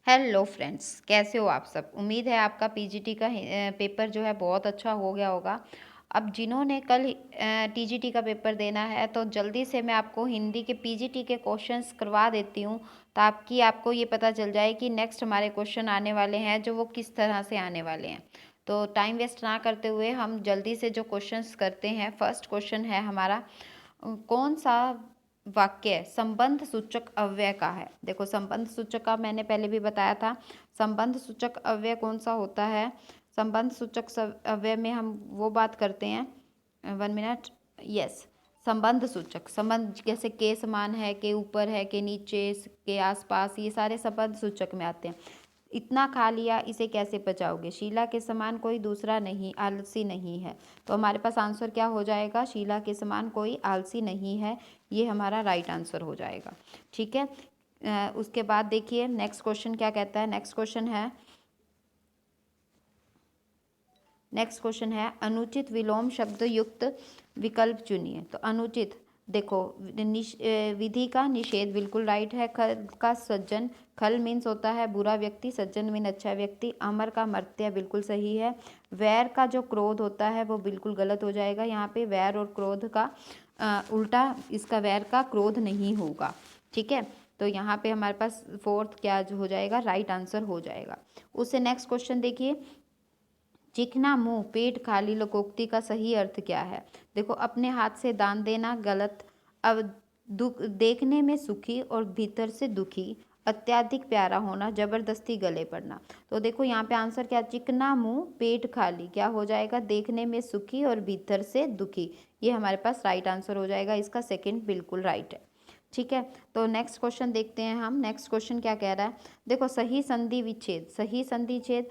Hello friends, कैसे हो आप सब। उम्मीद है आपका पीजीटी का पेपर जो है बहुत अच्छा हो गया होगा। अब जिन्होंने कल टीजीटी का पेपर देना है तो जल्दी से मैं आपको हिंदी के पीजीटी के क्वेश्चंस करवा देती हूँ, ताकि आपको ये पता चल जाए कि नेक्स्ट हमारे क्वेश्चन आने वाले हैं जो वो किस तरह से आने वाले हैं। तो टाइम वेस्ट ना करते हुए हम जल्दी से जो क्वेश्चंस करते हैं। फर्स्ट क्वेश्चन है हमारा, कौन सा वाक्य संबंध सूचक अव्यय का है। देखो, संबंध सूचक का मैंने पहले भी बताया था। संबंध सूचक अव्यय कौन सा होता है। संबंध सूचक अव्यय में हम वो बात करते हैं, 1 मिनट, यस। संबंध सूचक, संबंध जैसे के समान है, के ऊपर है, के नीचे, के आसपास, ये सारे संबंध सूचक में आते हैं। इतना खा लिया, इसे कैसे पचाओगे। शीला के समान कोई दूसरा नहीं, आलसी नहीं है। तो हमारे पास आंसर क्या हो जाएगा, शीला के समान कोई आलसी नहीं है। ये हमारा राइट आंसर हो जाएगा। ठीक है। उसके बाद देखिए नेक्स्ट क्वेश्चन क्या कहता है। नेक्स्ट क्वेश्चन है अनुचित विलोम शब्द युक्त विकल्प चुनिए। तो अनुचित, देखो, विधि का निषेध बिल्कुल राइट है। खल का सज्जन, खल मीन्स होता है बुरा व्यक्ति, सज्जन मीन अच्छा व्यक्ति। अमर का मर्त्य बिल्कुल सही है। वैर का जो क्रोध होता है वो बिल्कुल गलत हो जाएगा। यहाँ पे वैर और क्रोध का उल्टा, इसका वैर का क्रोध नहीं होगा। ठीक है। तो यहाँ पे हमारे पास फोर्थ क्या हो जाएगा, राइट आंसर हो जाएगा। उससे नेक्स्ट क्वेश्चन देखिए, चिकना मुंह पेट खाली लोकोक्ति का सही अर्थ क्या है। देखो, अपने हाथ से दान देना गलत। अब दुख देखने में सुखी और भीतर से दुखी, अत्याधिक प्यारा होना, जबरदस्ती गले पड़ना। तो देखो यहाँ पे आंसर क्या, चिकना मुंह पेट खाली क्या हो जाएगा, देखने में सुखी और भीतर से दुखी। ये हमारे पास राइट आंसर हो जाएगा। इसका सेकंड बिल्कुल राइट है। ठीक है। तो नेक्स्ट क्वेश्चन देखते हैं हम। नेक्स्ट क्वेश्चन क्या कह रहा है, देखो, सही संधि विच्छेद, सही संधि छेद।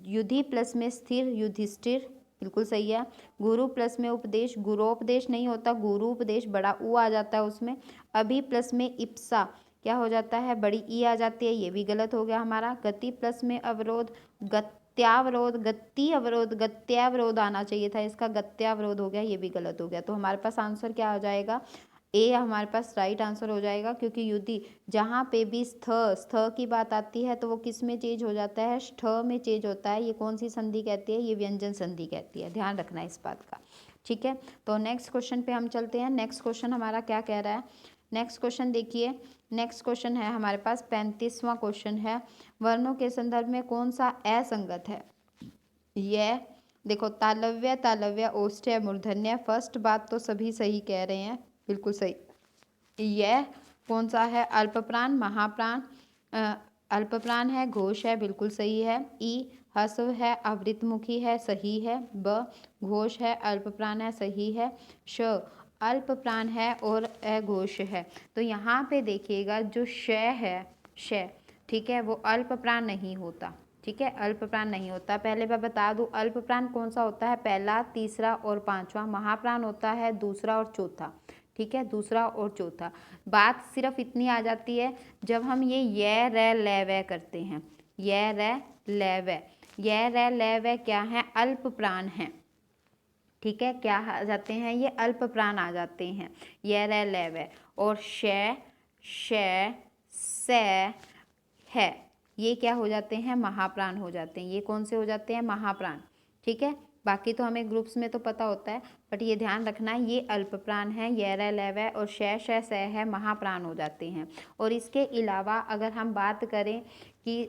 युधि प्लस में स्थिर, युधिष्ठिर बिल्कुल सही है। गुरु प्लस में उपदेश, गुरोपदेश नहीं होता, गुरु उपदेश, बड़ा ऊ आ जाता है उसमें। अभी प्लस में इप्सा क्या हो जाता है, बड़ी ई आ जाती है, ये भी गलत हो गया हमारा। गति प्लस में अवरोध, गत्यावरोध, गति अवरोध, गत्यावरोध आना चाहिए था, इसका गत्यावरोध हो गया, ये भी गलत हो गया। तो हमारे पास आंसर क्या हो जाएगा, ए हमारे पास राइट आंसर हो जाएगा। क्योंकि युधि, जहाँ पे भी स्थ की बात आती है तो वो किस में चेंज हो जाता है, ष्ठ में चेंज होता है। ये कौन सी संधि कहती है, ये व्यंजन संधि कहती है, ध्यान रखना इस बात का। ठीक है। तो नेक्स्ट क्वेश्चन पे हम चलते हैं। नेक्स्ट क्वेश्चन हमारा क्या कह रहा है। नेक्स्ट क्वेश्चन देखिए, नेक्स्ट क्वेश्चन है हमारे पास 35वां क्वेश्चन है, वर्णों के संदर्भ में कौन सा असंगत है। यह देखो, तालव्य, तालव्य, ओष्ठ्य, मूर्धन्य। फर्स्ट बात तो सभी सही कह रहे हैं, बिल्कुल सही। यह कौन सा है, अल्पप्राण, महाप्राण, अल्पप्राण है, घोष है, बिल्कुल सही है। ई हस्व है, आवृतमुखी है, सही है। ब घोष है, अल्पप्राण है, सही है। श अल्पप्राण है और अघोष है। तो यहाँ पे देखिएगा जो श है, श, ठीक है, वो अल्पप्राण नहीं होता। ठीक है, अल्पप्राण नहीं होता। पहले मैं बता दूं, अल्पप्राण कौन सा होता है, पहला, तीसरा और पांचवा। महाप्राण होता है दूसरा और चौथा। ठीक है, दूसरा और चौथा। बात सिर्फ इतनी आ जाती है जब हम ये र ल व करते हैं। ये र ल व, ये र ल व क्या है, अल्प प्राण है। ठीक है, क्या आ जाते हैं, ये अल्प प्राण आ जाते हैं, ये र ल व। और श, स, है, ये क्या हो जाते हैं, महाप्राण हो जाते हैं। ये कौन से हो जाते हैं, महाप्राण। ठीक है, बाकी तो हमें ग्रुप्स में तो पता होता है, बट ये ध्यान रखना है, ये अल्प प्राण है, ये र ल व, और श है, महाप्राण हो जाते हैं। और इसके अलावा अगर हम बात करें कि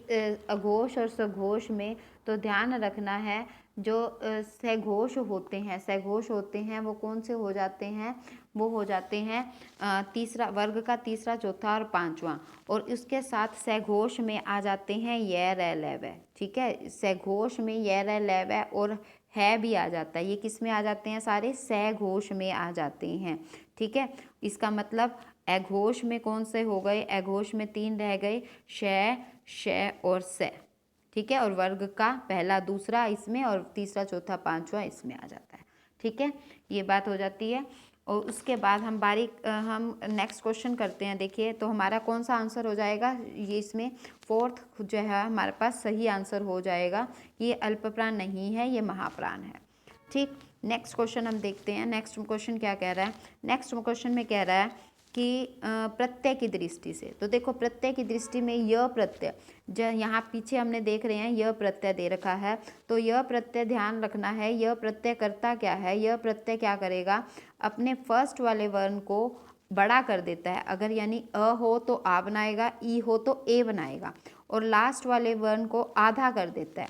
अघोष और सघोष में, तो ध्यान रखना है जो सघोष होते हैं वो कौन से हो जाते हैं, वो हो जाते हैं तीसरा वर्ग का, तीसरा, चौथा और पांचवा। और उसके साथ सघोष में आ जाते हैं ये र ल व। ठीक है, सघोष में ये र ल व और है भी आ जाता है। ये किस में आ जाते हैं, सारे सघोष में आ जाते हैं। ठीक है, इसका मतलब अघोष में कौन से हो गए, अघोष में 3 रह गए, श और स। ठीक है, और वर्ग का पहला, दूसरा इसमें, और तीसरा, चौथा, पांचवा इसमें आ जाता है। ठीक है, ये बात हो जाती है। और उसके बाद हम हम नेक्स्ट क्वेश्चन करते हैं। देखिए, तो हमारा कौन सा आंसर हो जाएगा, ये इसमें फोर्थ जो है हमारे पास सही आंसर हो जाएगा। ये अल्पप्राण नहीं है, ये महाप्राण है। ठीक, नेक्स्ट क्वेश्चन हम देखते हैं। नेक्स्ट क्वेश्चन क्या कह रहा है, नेक्स्ट क्वेश्चन में कह रहा है कि प्रत्यय की दृष्टि से। तो देखो प्रत्यय की दृष्टि में य प्रत्यय, यहाँ पीछे हमने देख रहे हैं य प्रत्यय दे रखा है, तो यह प्रत्यय ध्यान रखना है, यह प्रत्यय करता क्या है, यह प्रत्यय क्या करेगा, अपने फर्स्ट वाले वर्ण को बड़ा कर देता है। अगर यानी अ हो तो आ बनाएगा, ई हो तो ए बनाएगा, और लास्ट वाले वर्ण को आधा कर देता है।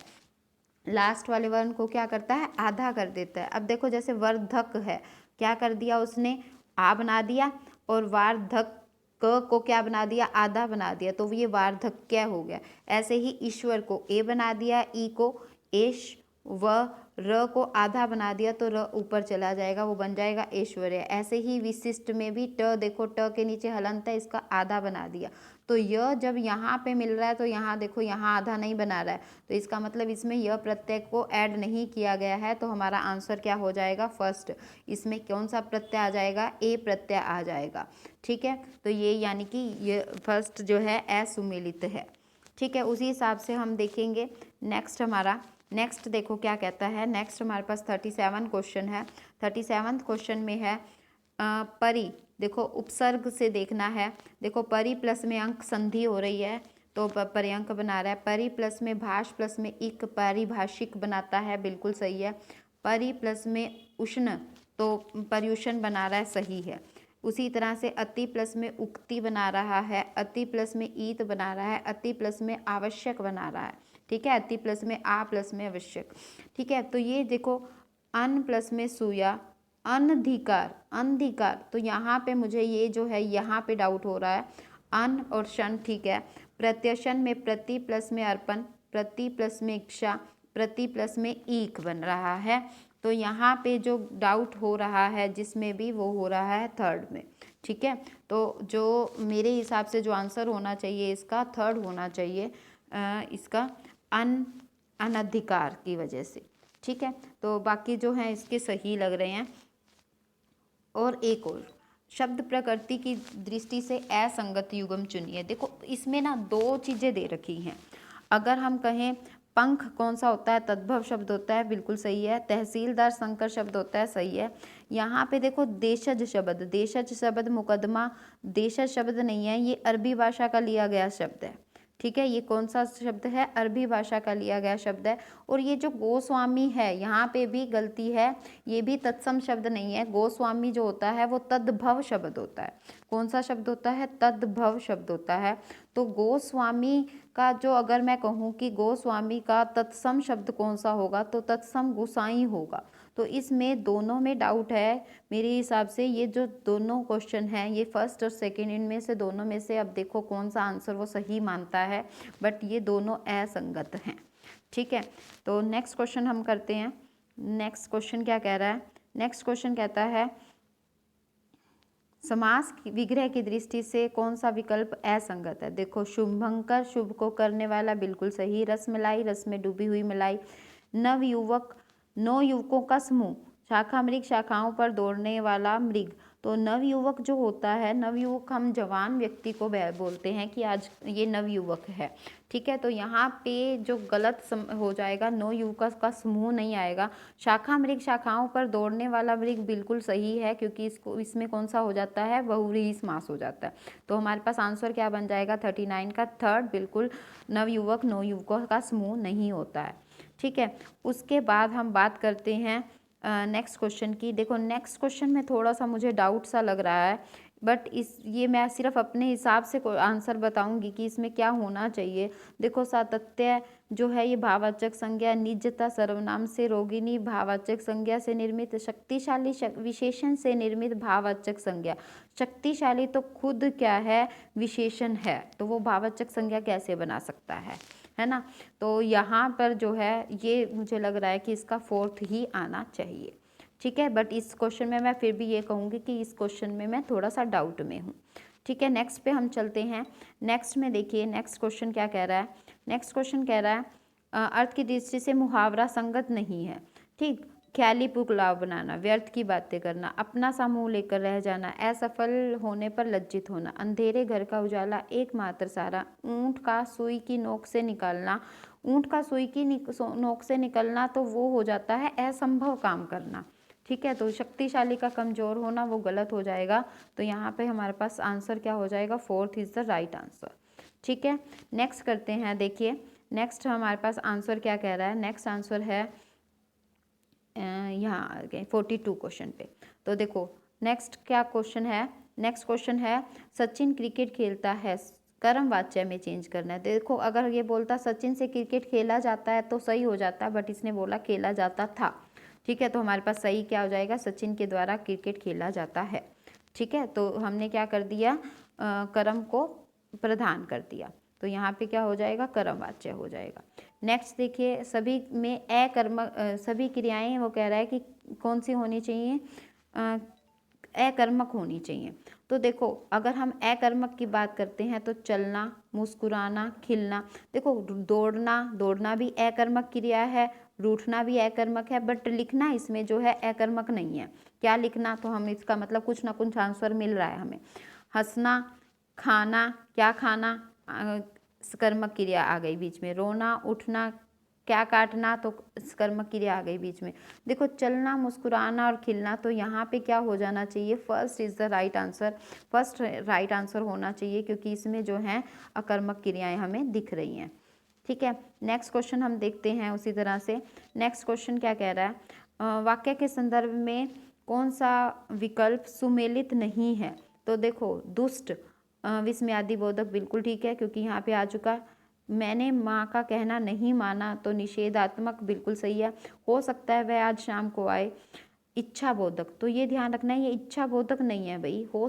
लास्ट वाले वर्ण को क्या करता है, आधा कर देता है। अब देखो जैसे वर्धक है, क्या कर दिया उसने, आ बना दिया, और वार्धक क को क्या बना दिया, आधा बना दिया, तो ये वार्धक्य हो गया। ऐसे ही ईश्वर को ए बना दिया, ई को एश, व र को आधा बना दिया तो र ऊपर चला जाएगा, वो बन जाएगा ऐश्वर्य। ऐसे ही विशिष्ट में भी ट, देखो ट के नीचे हलंत है, इसका आधा बना दिया, तो यह जब यहाँ पे मिल रहा है तो यहाँ देखो यहाँ आधा नहीं बना रहा है, तो इसका मतलब इसमें यह प्रत्यय को ऐड नहीं किया गया है। तो हमारा आंसर क्या हो जाएगा, फर्स्ट। इसमें कौन सा प्रत्यय आ जाएगा, ए प्रत्यय आ जाएगा। ठीक है, तो ये यानी कि ये फर्स्ट जो है असुमेलित है। ठीक है, उसी हिसाब से हम देखेंगे नेक्स्ट हमारा। नेक्स्ट देखो क्या कहता है, नेक्स्ट हमारे पास 37 क्वेश्चन है। 37 क्वेश्चन में है परि, देखो उपसर्ग से देखना है। देखो परि प्लस में अंक संधि हो रही है तो पर्यंक बना रहा है। परि प्लस में भाष प्लस में इक पारिभाषिक बनाता है, बिल्कुल सही है। परि प्लस में उष्ण तो पर्युषण बना रहा है, सही है। उसी तरह से अति प्लस में उक्ति बना रहा है, अति प्लस में ईत बना रहा है, अति प्लस में आवश्यक बना रहा है। ठीक है, अति प्लस में आ प्लस में आवश्यक। ठीक है, तो ये देखो अन प्लस में सुया, अनधिकार, अनधिकार, तो यहाँ पे मुझे ये जो है यहाँ पे डाउट हो रहा है। अन और शन, ठीक है। प्रत्यशन में प्रति प्लस में अर्पण, प्रति प्लस में इच्छा, प्रति प्लस में ईक बन रहा है, तो यहाँ पे जो डाउट हो रहा है जिसमें भी वो हो रहा है थर्ड में। ठीक है, तो जो मेरे हिसाब से जो आंसर होना चाहिए इसका थर्ड होना चाहिए, इसका अनधिकार की वजह से। ठीक है, तो बाकी जो हैं इसके सही लग रहे हैं। और एक और शब्द प्रकृति की दृष्टि से असंगत युग्म चुनिए। देखो इसमें ना दो चीज़ें दे रखी हैं। अगर हम कहें पंख कौन सा होता है, तद्भव शब्द होता है, बिल्कुल सही है। तहसीलदार संकर शब्द होता है, सही है। यहाँ पे देखो देशज शब्द, देशज शब्द मुकदमा, देशज शब्द नहीं है, ये अरबी भाषा का लिया गया शब्द है। ठीक है, ये कौन सा शब्द है, अरबी भाषा का लिया गया शब्द है। और ये जो गोस्वामी है यहाँ पे भी गलती है, ये भी तत्सम शब्द नहीं है। गोस्वामी जो होता है वो तद्भव शब्द होता है। कौन सा शब्द होता है, तद्भव शब्द होता है। तो गोस्वामी का जो अगर मैं कहूँ कि गोस्वामी का तत्सम शब्द कौन सा होगा, तो तत्सम गोसाई होगा। तो इसमें दोनों में डाउट है मेरे हिसाब से। ये जो दोनों क्वेश्चन हैं ये फर्स्ट और सेकंड, इनमें से दोनों में से अब देखो कौन सा आंसर वो सही मानता है, बट ये दोनों असंगत हैं। ठीक है, तो नेक्स्ट क्वेश्चन हम करते हैं। नेक्स्ट क्वेश्चन क्या कह रहा है, नेक्स्ट क्वेश्चन कहता है समास विग्रह की दृष्टि से कौन सा विकल्प असंगत है। देखो शुभंकर, शुभ को करने वाला, बिल्कुल सही। रसमलाई, रस में डूबी हुई मलाई। नवयुवक, नौ युवकों का समूह। शाखा मृग, शाखाओं पर दौड़ने वाला मृग। तो नवयुवक जो होता है, नवयुवक हम जवान व्यक्ति को बोलते हैं कि आज ये नवयुवक है। ठीक है, तो यहाँ पे जो गलत हो जाएगा, नौ युवकों का समूह नहीं आएगा। शाखा मृग, शाखाओं पर दौड़ने वाला मृग, बिल्कुल सही है, क्योंकि इसको इसमें कौन सा हो जाता है, बहुव्रीहि समास हो जाता है। तो हमारे पास आंसर क्या बन जाएगा, 39 का थर्ड, बिल्कुल नवयुवक नौ युवकों का समूह नहीं होता है। ठीक है, उसके बाद हम बात करते हैं नेक्स्ट क्वेश्चन की। देखो नेक्स्ट क्वेश्चन में थोड़ा सा मुझे डाउट सा लग रहा है, बट ये मैं सिर्फ अपने हिसाब से आंसर बताऊंगी कि इसमें क्या होना चाहिए। देखो सातत्य जो है ये भाववाचक संज्ञा, निजता सर्वनाम से, रोगिणी भाववाचक संज्ञा से निर्मित, शक्तिशाली विशेषण से निर्मित भाववाचक संज्ञा। शक्तिशाली तो खुद क्या है, विशेषण है, तो वो भाववाचक संज्ञा कैसे बना सकता है ना। तो यहाँ पर जो है ये मुझे लग रहा है कि इसका फोर्थ ही आना चाहिए। ठीक है, बट इस क्वेश्चन में मैं फिर भी ये कहूँगी कि इस क्वेश्चन में मैं थोड़ा सा डाउट में हूँ। ठीक है, नेक्स्ट पे हम चलते हैं। नेक्स्ट में देखिए नेक्स्ट क्वेश्चन क्या कह रहा है। नेक्स्ट क्वेश्चन कह रहा है अर्थ की दृष्टि से मुहावरा संगत नहीं है। ठीक, ख्याली पुलाव बनाना, व्यर्थ की बातें करना, अपना सा मुंह लेकर रह जाना, असफल होने पर लज्जित होना, अंधेरे घर का उजाला एकमात्र सहारा, ऊंट का सुई की नोक से निकालना। ऊंट का सुई की नोक से निकलना तो वो हो जाता है असंभव काम करना। ठीक है, तो शक्तिशाली का कमज़ोर होना वो गलत हो जाएगा। तो यहाँ पे हमारे पास आंसर क्या हो जाएगा, 4th is the right answer. ठीक है, नेक्स्ट करते हैं। देखिए नेक्स्ट हमारे पास आंसर क्या कह रहा है। नेक्स्ट आंसर है यहाँ 42 क्वेश्चन पे। तो देखो नेक्स्ट क्या क्वेश्चन है। नेक्स्ट क्वेश्चन है सचिन क्रिकेट खेलता है, कर्म वाच्य में चेंज करना है। देखो अगर ये बोलता सचिन से क्रिकेट खेला जाता है तो सही हो जाता, बट इसने बोला खेला जाता था। ठीक है, तो हमारे पास सही क्या हो जाएगा, सचिन के द्वारा क्रिकेट खेला जाता है। ठीक है, तो हमने क्या कर दिया, कर्म को प्रदान कर दिया। तो यहाँ पे क्या हो जाएगा, कर्म वाच्य हो जाएगा। नेक्स्ट देखिए सभी में अकर्मक सभी क्रियाएं वो कह रहा है कि कौन सी होनी चाहिए, अकर्मक होनी चाहिए। तो देखो अगर हम अकर्मक की बात करते हैं तो चलना, मुस्कुराना, खिलना। देखो दौड़ना भी अकर्मक क्रिया है, रूठना भी अकर्मक है, बट लिखना इसमें जो है अकर्मक नहीं है। क्या लिखना, तो हम इसका मतलब कुछ ना कुछ आंसर मिल रहा है हमें। हंसना, खाना, क्या खाना, कर्मक क्रिया आ गई बीच में। रोना, उठना, क्या काटना, तो कर्मक क्रिया आ गई बीच में। देखो चलना, मुस्कुराना और खिलना, तो यहाँ पे क्या हो जाना चाहिए, first is the right answer. First right answer होना चाहिए क्योंकि इसमें जो है अकर्मक क्रियाएं हमें दिख रही हैं। ठीक है, नेक्स्ट क्वेश्चन हम देखते हैं उसी तरह से। नेक्स्ट क्वेश्चन क्या कह रहा है, वाक्य के संदर्भ में कौन सा विकल्प सुमेलित नहीं है। तो देखो दुष्ट, विस्मयादि बोधक बिल्कुल ठीक है क्योंकि यहाँ पे आ चुका। मैंने माँ का कहना नहीं माना, तो निषेधात्मक बिल्कुल सही है। हो सकता है वह आज शाम को आए, इच्छा बोधक, तो ये ध्यान रखना है ये इच्छा बोधक नहीं है भाई, हो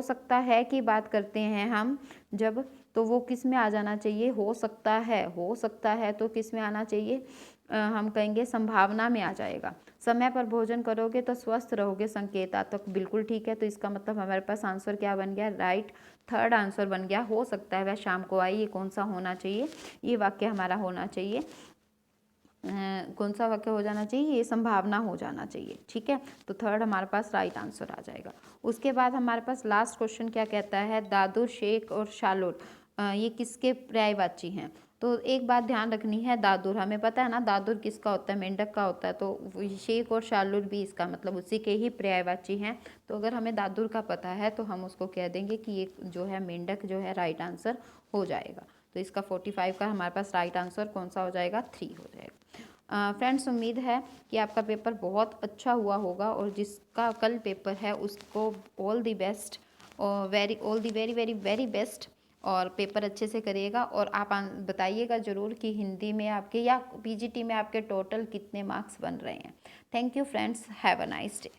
सकता है की बात करते हैं हम जब, तो वो किस में आ जाना चाहिए, हो सकता है तो किस में आना चाहिए, हम कहेंगे संभावना में आ जाएगा। समय पर भोजन करोगे तो स्वस्थ रहोगे, संकेतात्मक बिल्कुल ठीक है। तो इसका मतलब हमारे पास आंसर क्या बन गया, राइट, थर्ड आंसर बन गया। हो सकता है वह शाम को आई, ये कौन सा होना चाहिए, ये वाक्य हमारा होना चाहिए, कौन सा वाक्य हो जाना चाहिए, ये संभावना हो जाना चाहिए। ठीक है, तो थर्ड हमारे पास राइट आंसर आ जाएगा। उसके बाद हमारे पास लास्ट क्वेश्चन क्या कहता है, दादू, शेख और शालूर ये किसके पर्यायवाची हैं। तो एक बात ध्यान रखनी है, दादुर हमें पता है ना, दादुर किसका होता है, मेंढक का होता है। तो शेख और शालूर भी इसका मतलब उसी के ही पर्यायवाची हैं। तो अगर हमें दादुर का पता है तो हम उसको कह देंगे कि ये जो है मेंढक जो है राइट आंसर हो जाएगा। तो इसका 45 का हमारे पास राइट आंसर कौन सा हो जाएगा, 3 हो जाएगा। फ्रेंड्स उम्मीद है कि आपका पेपर बहुत अच्छा हुआ होगा और जिसका कल पेपर है उसको ऑल द बेस्ट और वेरी वेरी वेरी बेस्ट, और पेपर अच्छे से करिएगा। और आप बताइएगा ज़रूर कि हिंदी में आपके या पीजीटी में आपके टोटल कितने मार्क्स बन रहे हैं। Thank you friends, have a nice day.